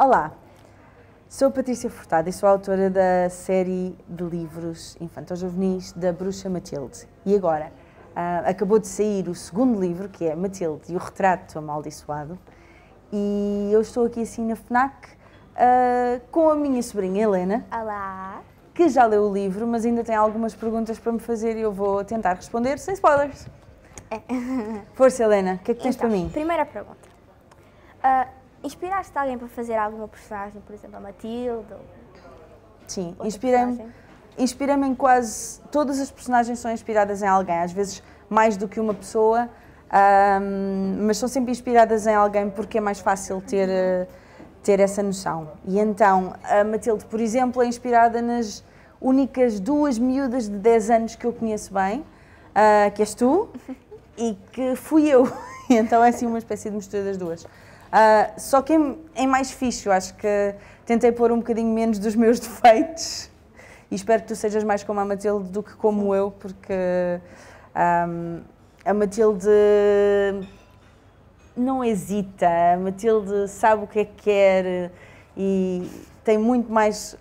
Olá, sou Patrícia Furtado e sou autora da série de livros infanto-juvenis da Bruxa Matilde. E agora, acabou de sair o segundo livro, que é Matilde e o Retrato Amaldiçoado. E eu estou aqui assim na FNAC com a minha sobrinha Helena. Olá! Que já leu o livro, mas ainda tem algumas perguntas para me fazer e eu vou tentar responder sem spoilers. Força, Helena, o que é que tens para mim? Primeira pergunta. Inspiraste alguém para fazer alguma personagem, por exemplo, a Matilde? Sim, inspirei-me em quase... Todas as personagens são inspiradas em alguém, às vezes mais do que uma pessoa, mas são sempre inspiradas em alguém porque é mais fácil ter essa noção. E então, a Matilde, por exemplo, é inspirada nas únicas duas miúdas de 10 anos que eu conheço bem, que és tu e que fui eu. Então é assim uma espécie de mistura das duas. Só que é mais fixe, eu acho que tentei pôr um bocadinho menos dos meus defeitos e espero que tu sejas mais como a Matilde do que como eu, porque a Matilde não hesita, a Matilde sabe o que é que quer e tem muito mais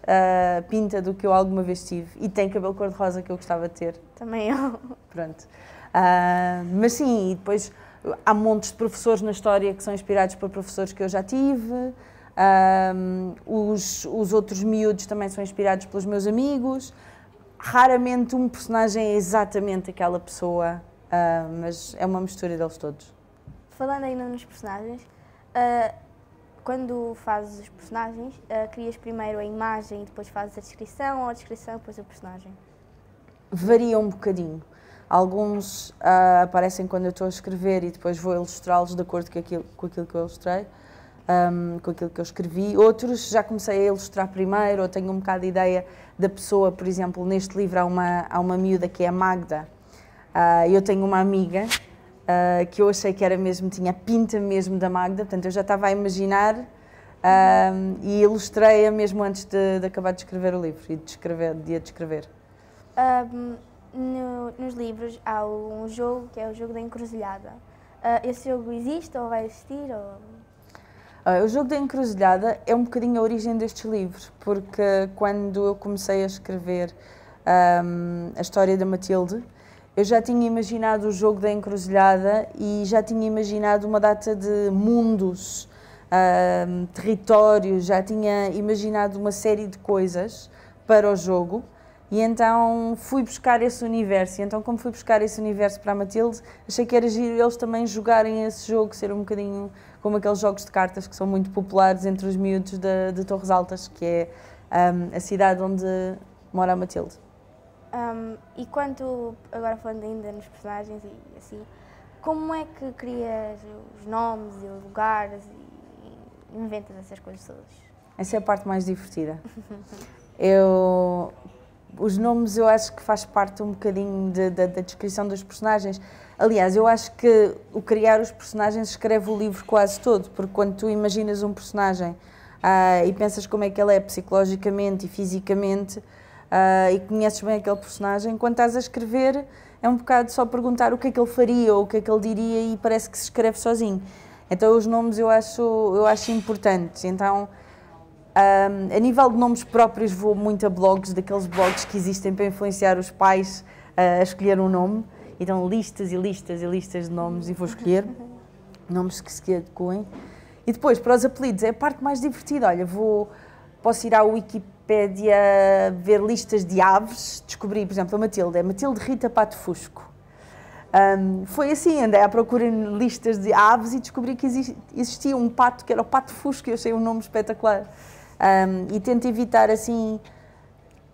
pinta do que eu alguma vez tive e tem cabelo cor-de-rosa que eu gostava de ter. Também eu. Pronto. Mas sim, e depois há montes de professores na história que são inspirados por professores que eu já tive, os outros miúdos também são inspirados pelos meus amigos. Raramente um personagem é exatamente aquela pessoa, mas é uma mistura deles todos. Falando ainda nos personagens, quando fazes os personagens, crias primeiro a imagem e depois fazes a descrição, ou a descrição e depois o personagem? Varia um bocadinho. Alguns aparecem quando eu estou a escrever e depois vou ilustrá-los de acordo com aquilo que eu ilustrei, com aquilo que eu escrevi. Outros já comecei a ilustrar primeiro, ou tenho um bocado de ideia da pessoa. Por exemplo, neste livro há uma miúda que é a Magda. Eu tenho uma amiga que eu achei que era mesmo, tinha a pinta mesmo da Magda, portanto eu já estava a imaginar e ilustrei-a mesmo antes de acabar de escrever o livro e de a descrever. Nos livros há um jogo que é o jogo da encruzilhada. Esse jogo existe ou vai existir? O jogo da encruzilhada é um bocadinho a origem destes livros, porque quando eu comecei a escrever a história da Matilde, eu já tinha imaginado o jogo da encruzilhada e já tinha imaginado uma data de mundos, territórios, já tinha imaginado uma série de coisas para o jogo. E então fui buscar esse universo, e então como fui buscar esse universo para a Matilde, achei que era giro eles também jogarem esse jogo, ser um bocadinho como aqueles jogos de cartas que são muito populares entre os miúdos de Torres Altas, que é a cidade onde mora a Matilde. E quanto, agora falando ainda nos personagens e assim, como é que crias os nomes e os lugares e inventas essas coisas todas? Essa é a parte mais divertida. Os nomes eu acho que faz parte um bocadinho da descrição dos personagens. Aliás, eu acho que o criar os personagens escreve o livro quase todo, porque quando tu imaginas um personagem e pensas como é que ele é psicologicamente e fisicamente e conheces bem aquele personagem, quando estás a escrever é um bocado só perguntar o que é que ele faria ou o que é que ele diria e parece que se escreve sozinho. Então os nomes eu acho importantes. Então, a nível de nomes próprios vou muito a blogs, daqueles blogs que existem para influenciar os pais a escolher um nome. Então listas e listas e listas de nomes e vou escolher nomes que se adequem. E depois, para os apelidos, é a parte mais divertida. Olha, posso ir à Wikipédia ver listas de aves, descobri, por exemplo, a Matilde, é Matilde Rita Pato Fusco. Foi assim, andei à procura em listas de aves e descobri que existia um pato que era o Pato Fusco e eu achei um nome espetacular. E tento evitar assim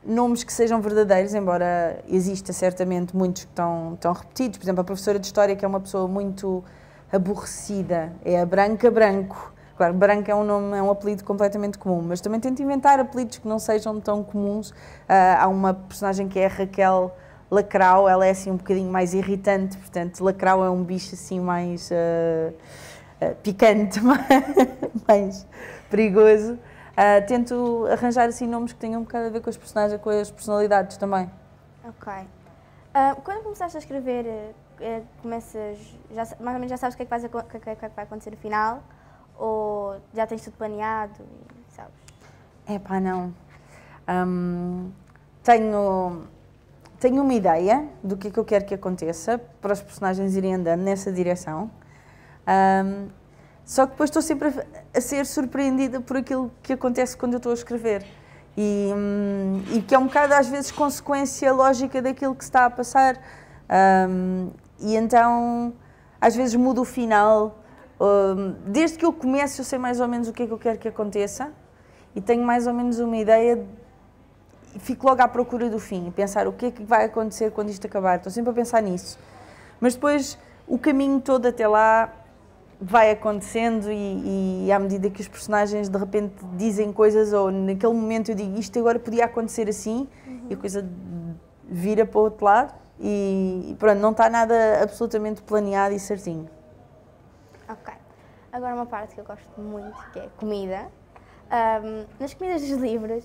nomes que sejam verdadeiros, embora exista certamente muitos que estão repetidos. Por exemplo, a professora de História, que é uma pessoa muito aborrecida, é a Branca Branco. Claro, Branca é um apelido completamente comum, mas também tento inventar apelidos que não sejam tão comuns. Há uma personagem que é a Raquel Lacrau, ela é assim um bocadinho mais irritante, portanto, Lacrau é um bicho assim mais picante, mais perigoso. Tento arranjar assim nomes que tenham um bocado a ver com os personagens, com as personalidades também. Ok. Quando começaste a escrever, mais ou menos já sabes o que é que vai acontecer no final? Ou já tens tudo planeado, e sabes? Epá, não. Tenho uma ideia do que é que eu quero que aconteça para os personagens irem andando nessa direção. Só que depois estou sempre a ser surpreendida por aquilo que acontece quando eu estou a escrever. E que é um bocado, às vezes, consequência lógica daquilo que se está a passar. E então, às vezes, mudo o final. Desde que eu começo, eu sei mais ou menos o que é que eu quero que aconteça. E tenho mais ou menos uma ideia. E fico logo à procura do fim. Pensar o que é que vai acontecer quando isto acabar. Estou sempre a pensar nisso. Mas depois, o caminho todo até lá vai acontecendo e à medida que os personagens de repente dizem coisas ou naquele momento eu digo isto agora podia acontecer assim e a coisa vira para o outro lado e pronto, não está nada absolutamente planeado e certinho. Ok. Agora uma parte que eu gosto muito, que é comida. Nas comidas dos livros,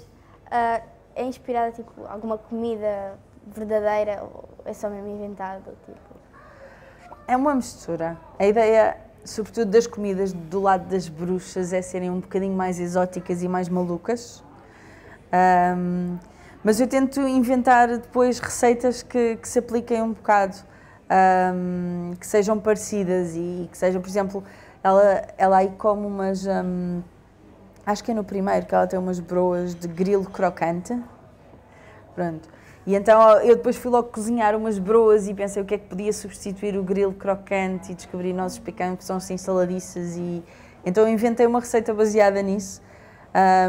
é inspirada tipo alguma comida verdadeira ou é só mesmo inventado? Tipo? É uma mistura. A ideia, sobretudo das comidas do lado das bruxas, é serem um bocadinho mais exóticas e mais malucas. Mas eu tento inventar depois receitas que se apliquem um bocado, que sejam parecidas e que sejam, por exemplo, ela aí come umas, acho que é no primeiro, que ela tem umas broas de grilo crocante. Pronto. E então eu depois fui logo cozinhar umas broas e pensei o que é que podia substituir o grilo crocante e descobri nozes picantes que são assim saladiças e então eu inventei uma receita baseada nisso.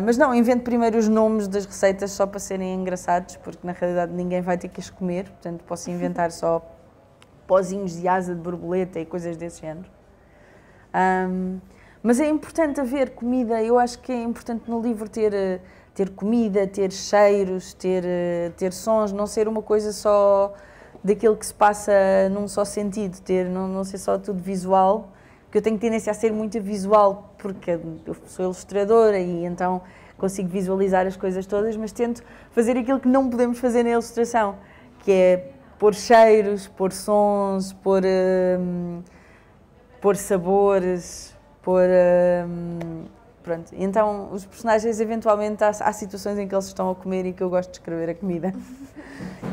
Mas não, invento primeiro os nomes das receitas só para serem engraçados, porque na realidade ninguém vai ter que as comer, portanto posso inventar só pozinhos de asa de borboleta e coisas desse género. Mas é importante haver comida, eu acho que é importante no livro ter comida, ter cheiros, ter sons, não ser uma coisa só daquilo que se passa num só sentido, não ser só tudo visual, porque eu tenho tendência a ser muito visual, porque eu sou ilustradora e então consigo visualizar as coisas todas, mas tento fazer aquilo que não podemos fazer na ilustração, que é pôr cheiros, pôr sons, pôr sabores, pronto. Então, os personagens, eventualmente, há situações em que eles estão a comer e que eu gosto de escrever a comida.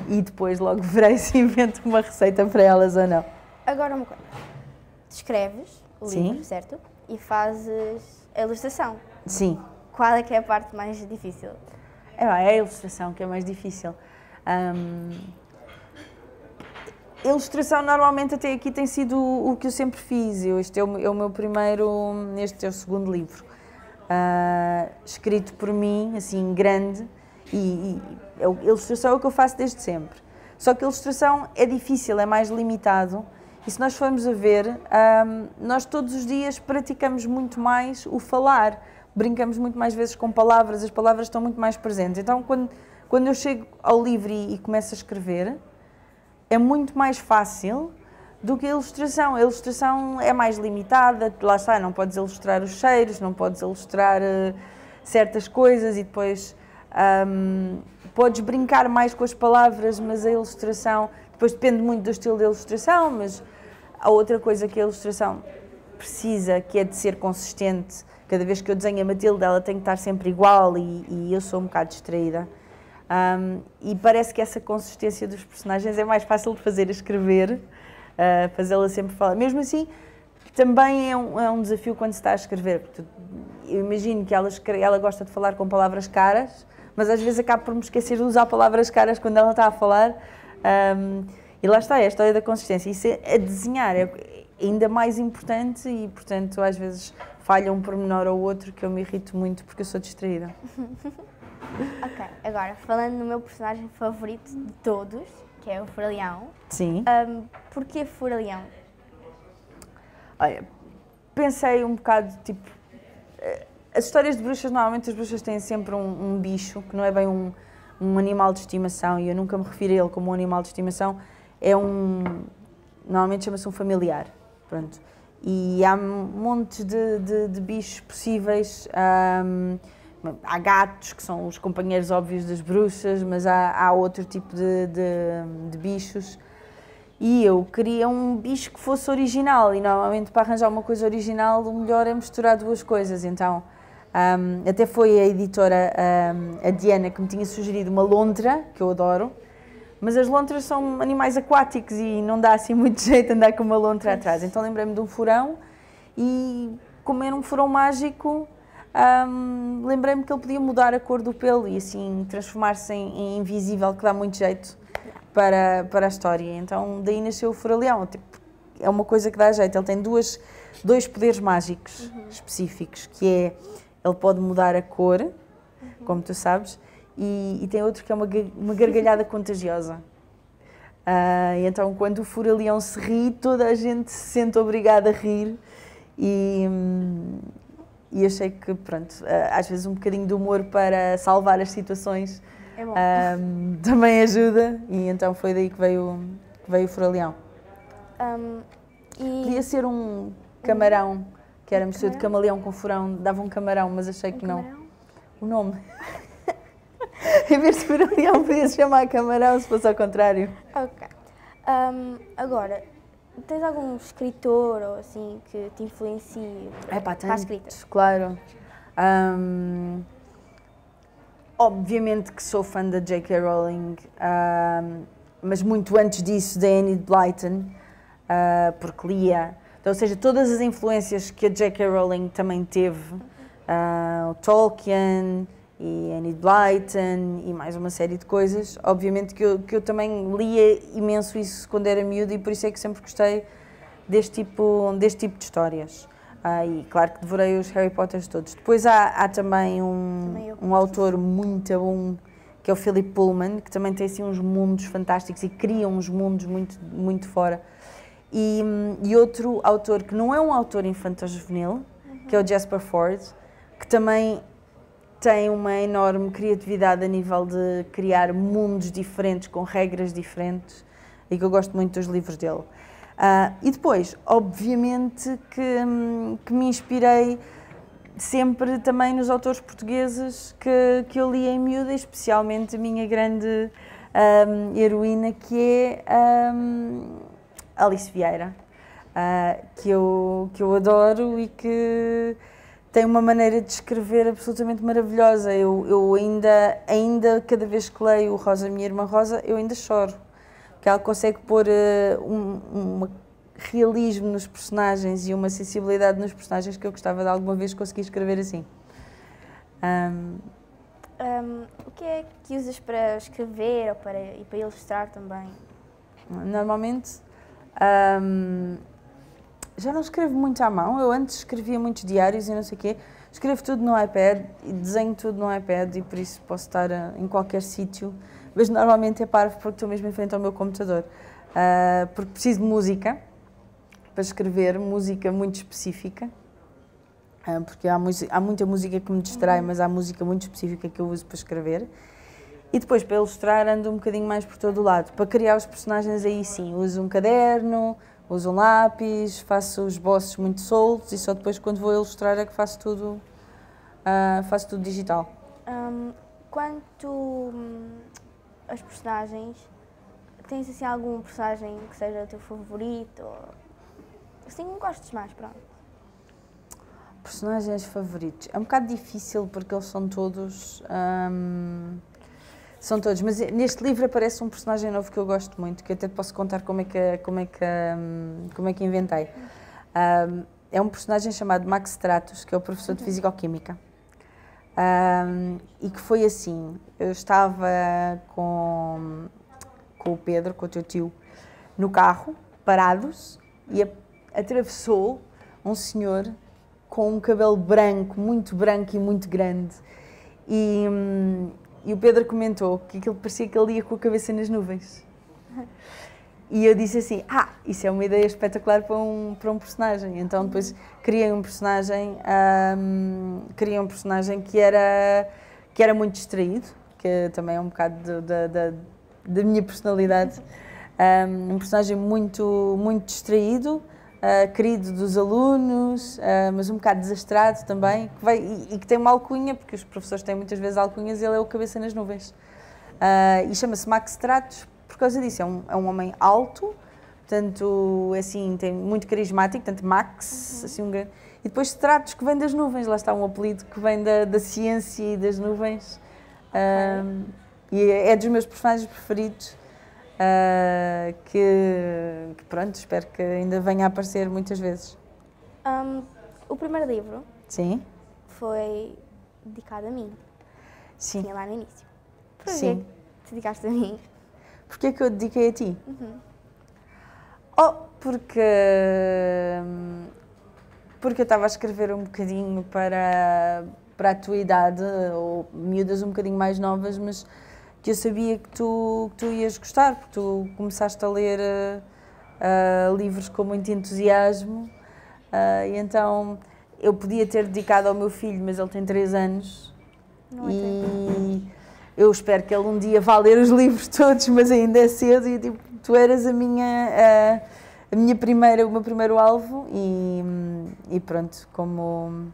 E depois logo verei se invento uma receita para elas ou não. Agora uma coisa. Tu escreves o livro, Sim. certo? E fazes a ilustração. Sim. Qual é que é a parte mais difícil? É a ilustração que é mais difícil. A ilustração normalmente até aqui tem sido o que eu sempre fiz. Este é o meu primeiro, este é o segundo livro. Escrito por mim, assim, grande, e a ilustração é o que eu faço desde sempre. Só que a ilustração é difícil, é mais limitado, e se nós formos a ver, nós todos os dias praticamos muito mais o falar, brincamos muito mais vezes com palavras, as palavras estão muito mais presentes. Então, quando eu chego ao livro e começo a escrever, é muito mais fácil do que a ilustração. A ilustração é mais limitada, lá está, não podes ilustrar os cheiros, não podes ilustrar certas coisas e depois podes brincar mais com as palavras, mas a ilustração, depois depende muito do estilo da ilustração, mas há outra coisa que a ilustração precisa, que é de ser consistente. Cada vez que eu desenho a Matilde, ela tem que estar sempre igual e eu sou um bocado distraída. E parece que essa consistência dos personagens é mais fácil de fazer a escrever, fazê-la sempre falar. Mesmo assim, também é um desafio quando se está a escrever. Eu imagino que ela gosta de falar com palavras caras, mas às vezes acaba por me esquecer de usar palavras caras quando ela está a falar. E lá está, é a história da consistência. Isso a desenhar é ainda mais importante e, portanto, às vezes falha um pormenor ou outro que eu me irrito muito porque eu sou distraída. Ok, agora, falando no meu personagem favorito de todos, que é o Furaleão. Sim. Porquê Furaleão? Olha, pensei um bocado, tipo... As histórias de bruxas, normalmente as bruxas têm sempre um bicho, que não é bem um animal de estimação, e eu nunca me refiro a ele como um animal de estimação, normalmente chama-se um familiar, pronto. E há montes de bichos possíveis, há gatos, que são os companheiros óbvios das bruxas, mas há outro tipo de bichos. E eu queria um bicho que fosse original, e normalmente para arranjar uma coisa original o melhor é misturar duas coisas. Então, até foi a editora, a Diana, que me tinha sugerido uma lontra, que eu adoro, mas as lontras são animais aquáticos e não dá assim muito jeito andar com uma lontra atrás. Então lembrei-me de um furão e, como era um furão mágico, lembrei-me que ele podia mudar a cor do pelo e assim transformar-se em invisível, que dá muito jeito para a história. Então daí nasceu o Furaleão. Tipo, é uma coisa que dá jeito. Ele tem dois poderes mágicos específicos, que é, ele pode mudar a cor, como tu sabes, e tem outro que é uma gargalhada contagiosa. E então quando o Furaleão se ri, toda a gente se sente obrigada a rir. E achei que, pronto, às vezes um bocadinho de humor para salvar as situações É bom. também ajuda, e então foi daí que veio o Furaleão. Podia ser um camarão, que era mistura de camaleão com furão, dava um camarão, mas achei que não. Camarão? O nome. Em vez de Furaleão, podia se chamar camarão, se fosse ao contrário. Ok. Agora, tens algum escritor ou assim que te influencie para a escrita? Claro. Obviamente que sou fã da J.K. Rowling, mas muito antes disso da Enid Blyton, porque lia. Então, ou seja, todas as influências que a J.K. Rowling também teve, o Tolkien e Enid Blyton e mais uma série de coisas, obviamente que eu também lia imenso isso quando era miúda, e por isso é que sempre gostei deste tipo de histórias. E claro que devorei os Harry Potters todos. Depois há também um autor muito bom, que é o Philip Pullman, que também tem assim uns mundos fantásticos e cria uns mundos muito, muito fora. E outro autor que não é um autor infanto-juvenil, que é o Jasper Fforde, que também tem uma enorme criatividade a nível de criar mundos diferentes, com regras diferentes, e que eu gosto muito dos livros dele. E depois, obviamente, que me inspirei sempre também nos autores portugueses que eu li em miúda, especialmente a minha grande heroína, que é Alice Vieira, que eu adoro e que tem uma maneira de escrever absolutamente maravilhosa. Eu ainda cada vez que leio Rosa, Minha Irmã Rosa, eu ainda choro. Que ela consegue pôr um realismo nos personagens e uma sensibilidade nos personagens que eu gostava de alguma vez conseguir escrever assim. O que é que usas para escrever e para ilustrar também? Normalmente, já não escrevo muito à mão. Eu antes escrevia muitos diários e não sei o quê. Escrevo tudo no iPad e desenho tudo no iPad, e por isso posso estar em qualquer sítio. Mas normalmente é parvo porque estou mesmo em frente ao meu computador. Porque preciso de música para escrever, música muito específica. Porque há muita música que me distrai, mas há música muito específica que eu uso para escrever. E depois, para ilustrar, ando um bocadinho mais por todo o lado. Para criar os personagens, aí sim, uso um caderno, uso um lápis, faço os esboços muito soltos, e só depois, quando vou ilustrar, é que faço tudo digital. Quanto aos personagens, tens assim algum personagem que seja o teu favorito? Ou assim, gostes mais, pronto? Personagens favoritos? É um bocado difícil porque eles são todos... mas neste livro aparece um personagem novo que eu gosto muito, que eu até te posso contar como é que inventei. É um personagem chamado Max Stratos, que é o professor de Fisicoquímica. E que foi assim, eu estava com o Pedro, com o teu tio, no carro, parados, e atravessou um senhor com um cabelo branco e muito grande. E o Pedro comentou que aquilo parecia que ele ia com a cabeça nas nuvens. E eu disse assim, isso é uma ideia espetacular para um personagem. Então depois criei um personagem que era muito distraído, que também é um bocado da minha personalidade. Um personagem muito, muito distraído, querido dos alunos, mas um bocado desastrado também, e que tem uma alcunha, porque os professores têm muitas vezes alcunhas, e ele é o cabeça nas nuvens. E chama-se Max Stratos por causa disso. É um homem alto, portanto, assim, tem muito carismático, portanto, Max, assim, um grande... E depois Stratos, que vem das nuvens, lá está um apelido que vem da ciência e das nuvens. E é dos meus personagens preferidos, que pronto, espero que ainda venha a aparecer muitas vezes. O primeiro livro Sim? foi dedicado a mim. Sim. Tinha lá no início. Porquê Sim. que te dedicaste a mim? Porquê é que eu dediquei a ti? Oh, porque eu estava a escrever um bocadinho para a tua idade, ou miúdas um bocadinho mais novas, mas que eu sabia que tu ias gostar, porque tu começaste a ler livros com muito entusiasmo, e então eu podia ter dedicado ao meu filho, mas ele tem 3 anos, e eu espero que ele um dia vá ler os livros todos, mas ainda é cedo, e tipo, tu eras o meu primeiro alvo, e pronto, como...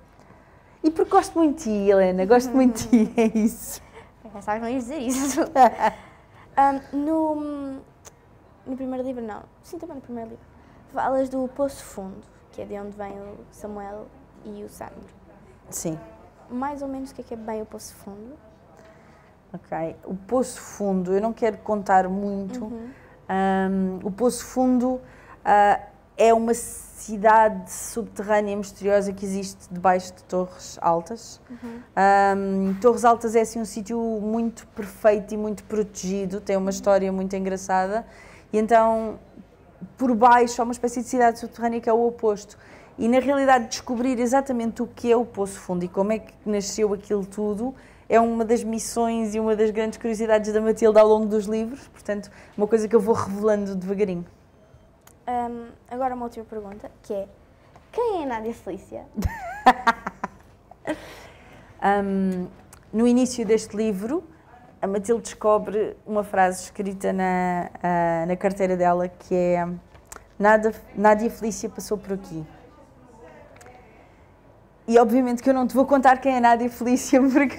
E porque gosto muito de ti, Helena, gosto muito de ti, é isso. Pensava que não ias dizer isso. No primeiro livro, não. Sim, também no primeiro livro. Falas do Poço Fundo, que é de onde vem o Samuel e o Sandro. Sim. Mais ou menos o que é bem o Poço Fundo? Ok. O Poço Fundo, eu não quero contar muito. O Poço Fundo é uma cidade subterrânea misteriosa que existe debaixo de Torres Altas. Torres Altas é assim um sítio muito perfeito e muito protegido, tem uma história muito engraçada, e então por baixo há uma espécie de cidade subterrânea que é o oposto. E na realidade descobrir exatamente o que é o Poço Fundo e como é que nasceu aquilo tudo é uma das missões e uma das grandes curiosidades da Matilde ao longo dos livros, portanto, uma coisa que eu vou revelando devagarinho. Agora uma última pergunta, que é, quem é a Nádia Felícia? No início deste livro, a Matilde descobre uma frase escrita na carteira dela, que é Nádia Felícia passou por aqui. E obviamente que eu não te vou contar quem é a Nádia Felícia, porque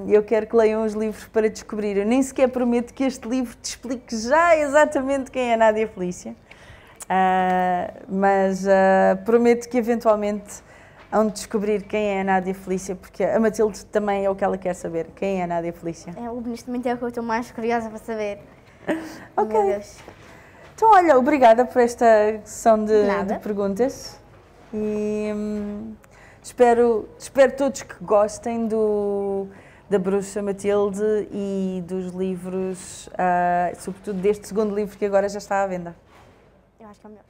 eu quero que leiam os livros para descobrir. Eu nem sequer prometo que este livro te explique já exatamente quem é a Nádia Felícia, mas prometo que eventualmente hão de descobrir quem é a Nádia Felícia, porque a Matilde também é o que ela quer saber, quem é a Nádia Felícia. Honestamente é o que eu estou mais curiosa para saber. Ok. Meu Deus. Então, olha, obrigada por esta sessão de perguntas. E espero todos que gostem da Bruxa Matilde e dos livros, sobretudo deste segundo livro que agora já está à venda. Eu acho que é o melhor.